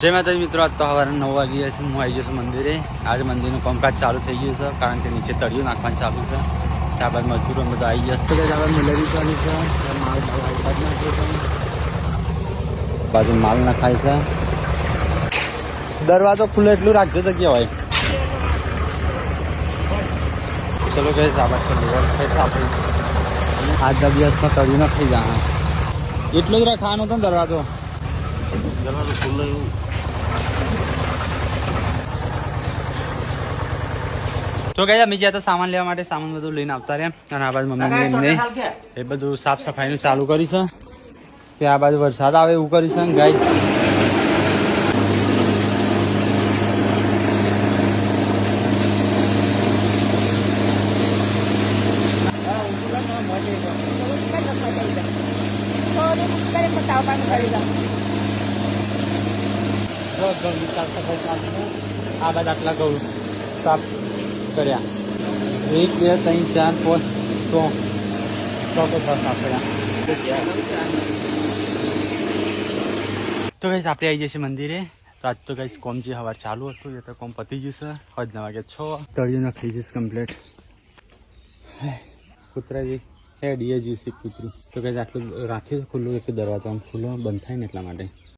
જય માતાજી મિત્રો, આજ તો સવારે 9 વાગ્યા છે. હું આવી ગયો છું મંદિરે. આજે મંદિરનું કામકાજ ચાલુ થઈ ગયું છે, કારણ કે નીચે તળિયું નાખવાનું ચાલુ છે. ત્યારબાદ મજૂરો બધા આવી ગયા છે. ત્યારબાદ મુલરી ચાલુ છે, બાજુ માલ નખાય છે. દરવાજો ખુલ્લો એટલું રાખજો તો કેવાય. ચલો કઈ સાબાદ આપણે આજના દિવસમાં તળિયું ન થઈ જાય. એટલો જ રખાવાનો હતો ને દરવાજો ખુલ્લો. એવું તો ગયા અમે જ્યાં તો સામાન લેવા માટે સામાન બધું લઈને આવતા રહ્યા. અને આ બાજુ મમ્મી એ બધું સાફ સફાઈનું ચાલુ કરી છે. ત્યાં આ બાજુ વરસાદ આવે એવું કરી છે ગાય. આ બાજુ આટલા ઘઉં સાફ કર્યા. 1 2 3 4 5 6 સાફ કર્યા. તો કઈ આપણે આવી જશે મંદિરે. તો આજ તો કઈ કોમ જે સવાર ચાલુ હતું એ તો કોમ પતી ગયું છે. હજના વાગે 6 તળિયું થઈ જશે કમ્પ્લીટ. કૂતરાજી ડીએજીસી કૂતરું તો કઈ આટલું રાખ્યું ખુલ્લું, એક દરવાજો ખુલ્લો બંધ થાય ને એટલા માટે.